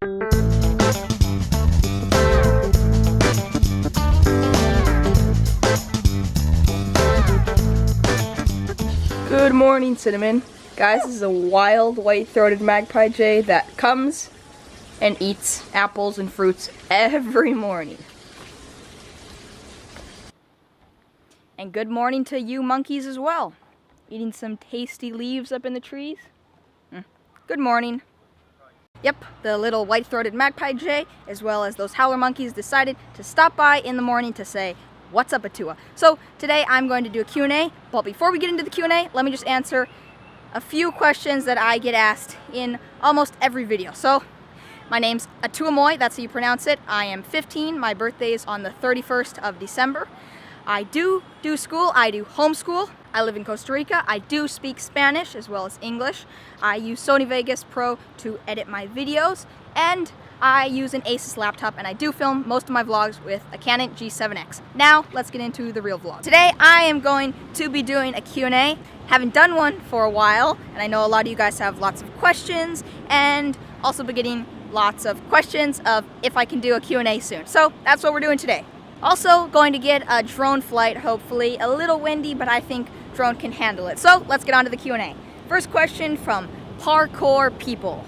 Good morning, Cinnamon. Guys, this is a wild white-throated magpie jay that comes and eats apples and fruits every morning. And good morning to you monkeys as well. Eating some tasty leaves up in the trees. Good morning. Yep, the little white-throated magpie jay, as well as those howler monkeys, decided to stop by in the morning to say, "What's up, Atua?" So today I'm going to do a Q&A, but before we get into the Q&A, let me just answer a few questions that I get asked in almost every video. So, my name's Atua Moy, that's how you pronounce it. I am 15, my birthday is on the 31st of December. I do school, I do homeschool. I live in Costa Rica. I do speak Spanish as well as English. I use Sony Vegas Pro to edit my videos, and I use an Asus laptop, and I do film most of my vlogs with a Canon G7X. Now, let's get into the real vlog. Today, I am going to be doing a Q&A. Haven't done one for a while, and I know a lot of you guys have lots of questions, and also been getting lots of questions of if I can do a Q&A soon. So, that's what we're doing today. Also, going to get a drone flight, hopefully. A little windy, but I think drone can handle it. So, let's get on to the Q&A. First question from Parkour People.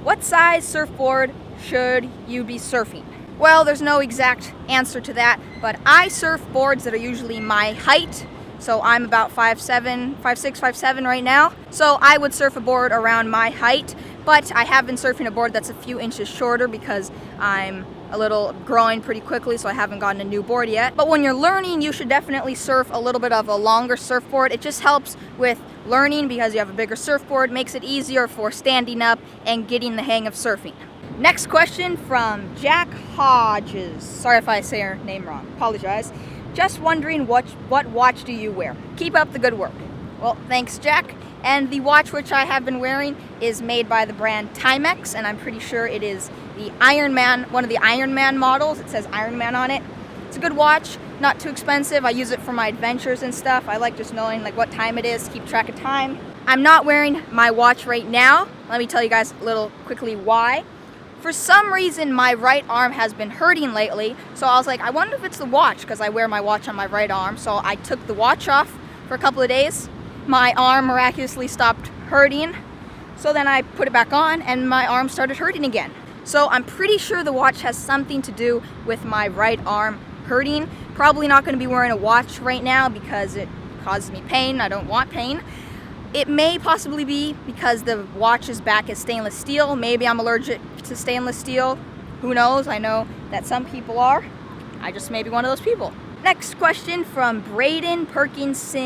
What size surfboard should you be surfing? Well, there's no exact answer to that, but I surf boards that are usually my height. So I'm about 5'7", 5'6", 5'7" right now. So I would surf a board around my height, but I have been surfing a board that's a few inches shorter because I'm a little growing pretty quickly, so I haven't gotten a new board yet. But when you're learning, you should definitely surf a little bit of a longer surfboard. It just helps with learning because you have a bigger surfboard, makes it easier for standing up and getting the hang of surfing. Next question from Jack Hodges. Sorry if I say her name wrong, apologize. Just wondering what watch do you wear? Keep up the good work. Well, thanks, Jack. And the watch which I have been wearing is made by the brand Timex, and I'm pretty sure it is the Iron Man, one of the Iron Man models. It says Iron Man on it. It's a good watch, not too expensive. I use it for my adventures and stuff. I like just knowing like what time it is, keep track of time. I'm not wearing my watch right now. Let me tell you guys a little quickly why. For some reason, my right arm has been hurting lately, so I was like, I wonder if it's the watch, because I wear my watch on my right arm. So I took the watch off for a couple of days. My arm miraculously stopped hurting, so then I put it back on, and my arm started hurting again. So I'm pretty sure the watch has something to do with my right arm hurting. Probably not going to be wearing a watch right now because it causes me pain. I don't want pain. It may possibly be because the watch's back is stainless steel. Maybe I'm allergic to stainless steel. Who knows? I know that some people are. I just may be one of those people. Next question from Braden Perkins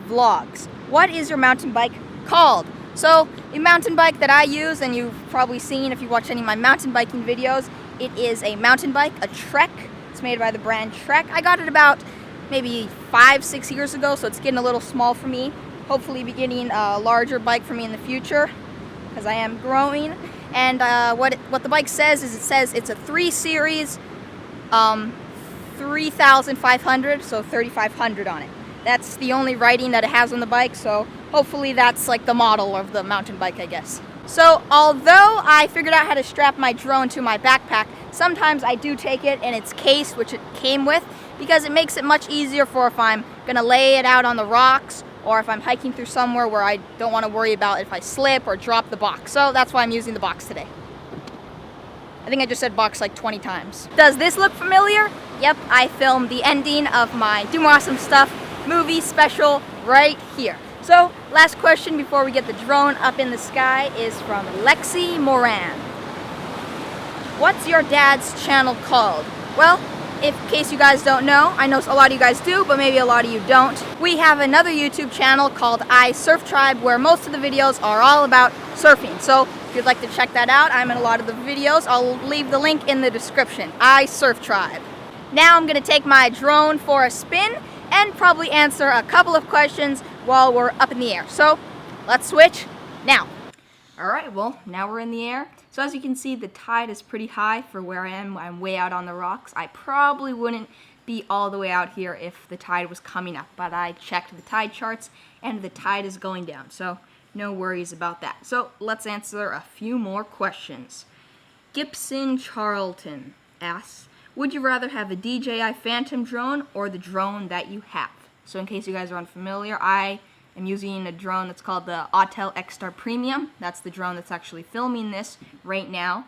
Vlogs. What is your mountain bike called? So, a mountain bike that I use, and you've probably seen if you watch any of my mountain biking videos, it is a mountain bike, a Trek. It's made by the brand Trek. I got it about maybe 5-6 years ago, so it's getting a little small for me. Hopefully be getting a larger bike for me in the future, because I am growing. And what the bike says is, it says it's a 3 Series 3500, so 3500 on it. That's the only writing that it has on the bike, so hopefully that's like the model of the mountain bike, I guess. So although I figured out how to strap my drone to my backpack, sometimes I do take it in its case, which it came with, because it makes it much easier for if I'm gonna lay it out on the rocks, or if I'm hiking through somewhere where I don't want to worry about if I slip or drop the box. So that's why I'm using the box today. I think I just said box like 20 times. Does this look familiar? Yep, I filmed the ending of my Do More Awesome Stuff movie special right here. So, last question before we get the drone up in the sky is from Lexi Moran. What's your dad's channel called? Well, in case you guys don't know, I know a lot of you guys do, but maybe a lot of you don't. We have another YouTube channel called iSurfTribe, where most of the videos are all about surfing. So, if you'd like to check that out, I'm in a lot of the videos. I'll leave the link in the description. iSurfTribe. Now I'm going to take my drone for a spin and probably answer a couple of questions while we're up in the air. So, let's switch now. Alright, well, now we're in the air. So as you can see, the tide is pretty high for where I am. I'm way out on the rocks. I probably wouldn't be all the way out here if the tide was coming up, but I checked the tide charts and the tide is going down. So No worries about that. So let's answer a few more questions. Gibson Charlton asks, would you rather have a DJI Phantom drone or the drone that you have? So in case you guys are unfamiliar, I am using a drone that's called the Atua X-Star Premium. That's the drone that's actually filming this right now.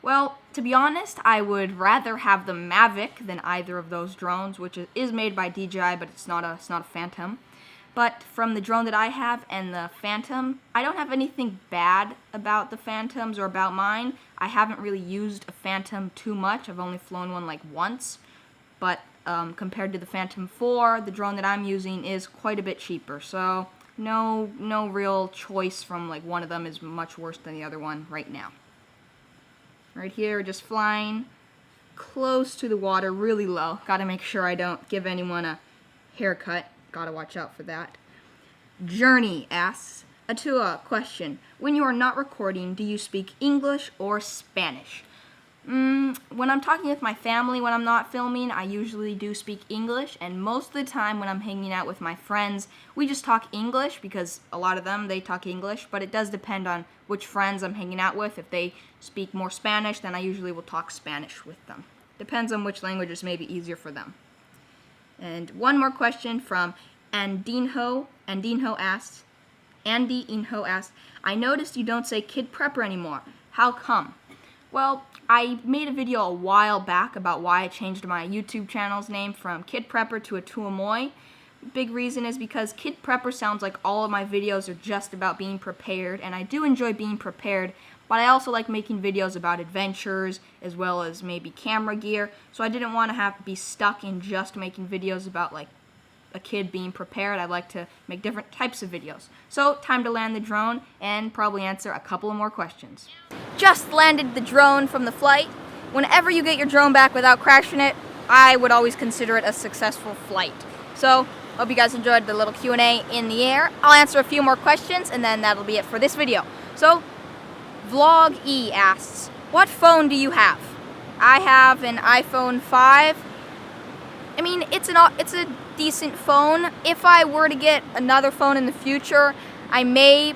Well, to be honest, I would rather have the Mavic than either of those drones, which is made by DJI, but it's not a Phantom. But from the drone that I have and the Phantom, I don't have anything bad about the Phantoms or about mine. I haven't really used a Phantom too much. I've only flown one like once. But compared to the Phantom 4, the drone that I'm using is quite a bit cheaper. So no real choice from like one of them is much worse than the other one right now. Right here, just flying close to the water, really low. Gotta make sure I don't give anyone a haircut. Gotta watch out for that. Journey asks, Atua, question. When you are not recording, do you speak English or Spanish? When I'm talking with my family, when I'm not filming, I usually do speak English, and most of the time when I'm hanging out with my friends, we just talk English because a lot of them, they talk English, but it does depend on which friends I'm hanging out with. If they speak more Spanish, then I usually will talk Spanish with them. Depends on which languages may be easier for them. And one more question from Andy Inho asks, I noticed you don't say Kid Prepper anymore. How come? Well, I made a video a while back about why I changed my YouTube channel's name from Kid Prepper to Atua Moy. Big reason is because Kid Prepper sounds like all of my videos are just about being prepared, and I do enjoy being prepared, but I also like making videos about adventures as well as maybe camera gear, so I didn't want to have to be stuck in just making videos about like a kid being prepared. I'd like to make different types of videos. So, time to land the drone and probably answer a couple of more questions. Just landed the drone from the flight. Whenever you get your drone back without crashing it, I would always consider it a successful flight. So, hope you guys enjoyed the little Q&A in the air. I'll answer a few more questions and then that'll be it for this video. So, Vlog E asks, what phone do you have? I have an iPhone 5. I mean, it's a decent phone. If I were to get another phone in the future, I may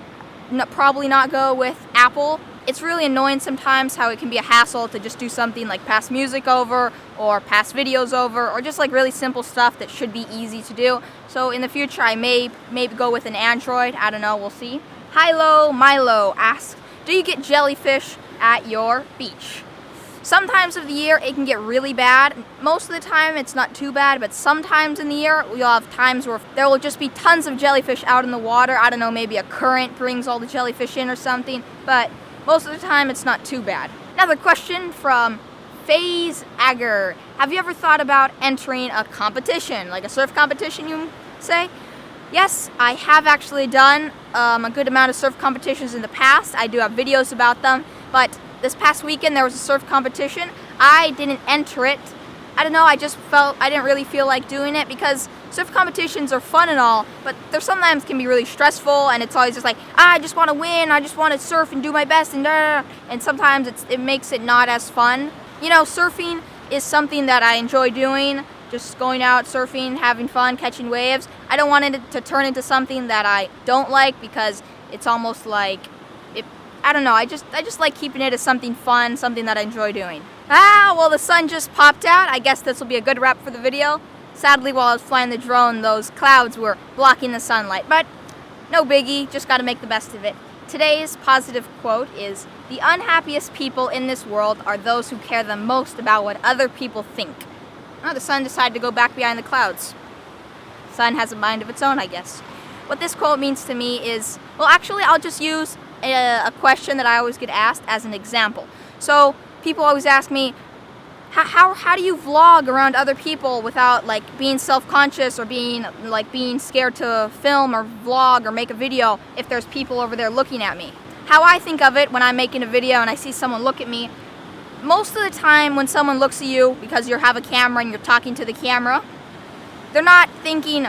probably not go with Apple. It's really annoying sometimes how it can be a hassle to just do something like pass music over or pass videos over or just like really simple stuff that should be easy to do. So in the future I may go with an Android. I don't know, we'll see. Hilo Milo asks, do you get jellyfish at your beach? Sometimes of the year it can get really bad. Most of the time it's not too bad, but sometimes in the year we'll have times where there will just be tons of jellyfish out in the water. I don't know, maybe a current brings all the jellyfish in or something, but most of the time it's not too bad. Another question from FaZe Agger. Have you ever thought about entering a competition, like a surf competition you say? Yes, I have actually done a good amount of surf competitions in the past. I do have videos about them, but this past weekend there was a surf competition. I didn't enter it. I don't know, I didn't really feel like doing it because surf competitions are fun and all, but they sometimes can be really stressful and it's always just like, I just want to win, I just want to surf and do my best and sometimes it makes it not as fun. You know, surfing is something that I enjoy doing, just going out surfing, having fun, catching waves. I don't want it to turn into something that I don't like because it's almost like I don't know, I just like keeping it as something fun, something that I enjoy doing. Well, the sun just popped out. I guess this will be a good wrap for the video. Sadly, while I was flying the drone, those clouds were blocking the sunlight, but no biggie, just gotta make the best of it. Today's positive quote is, the unhappiest people in this world are those who care the most about what other people think. Oh, the sun decided to go back behind the clouds. The sun has a mind of its own, I guess. What this quote means to me is, well, actually, I'll just use a question that I always get asked as an example. So people always ask me, how do you vlog around other people without like being self-conscious or being scared to film or vlog or make a video if there's people over there looking at me? How I think of it when I'm making a video and I see someone look at me, most of the time when someone looks at you because you have a camera and you're talking to the camera, they're not thinking,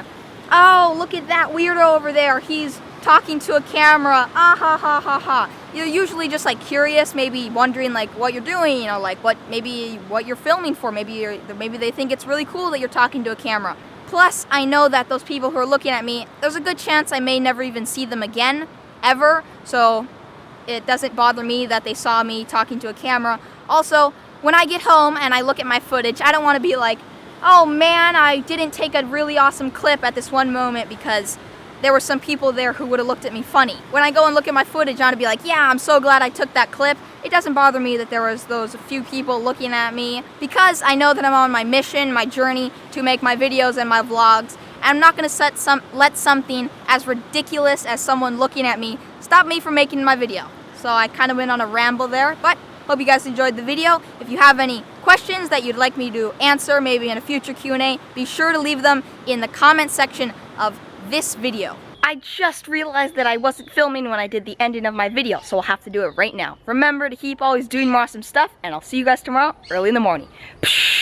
oh, look at that weirdo over there, he's talking to a camera, ah ha ha ha ha. You're usually just like curious, maybe wondering like what you're doing, you know, like what you're filming for. Maybe they think it's really cool that you're talking to a camera. Plus, I know that those people who are looking at me, there's a good chance I may never even see them again ever, so it doesn't bother me that they saw me talking to a camera. Also, when I get home and I look at my footage, I don't want to be like, oh man, I didn't take a really awesome clip at this one moment because there were some people there who would have looked at me funny. When I go and look at my footage, I want to be like, yeah, I'm so glad I took that clip. It doesn't bother me that there was those few people looking at me because I know that I'm on my mission, my journey to make my videos and my vlogs. And I'm not going to let something as ridiculous as someone looking at me stop me from making my video. So I kind of went on a ramble there, but hope you guys enjoyed the video. If you have any questions that you'd like me to answer, maybe in a future Q&A, be sure to leave them in the comment section of this video. I just realized that I wasn't filming when I did the ending of my video, so I'll have to do it right now. Remember to keep always doing more awesome stuff, and I'll see you guys tomorrow early in the morning. Psh!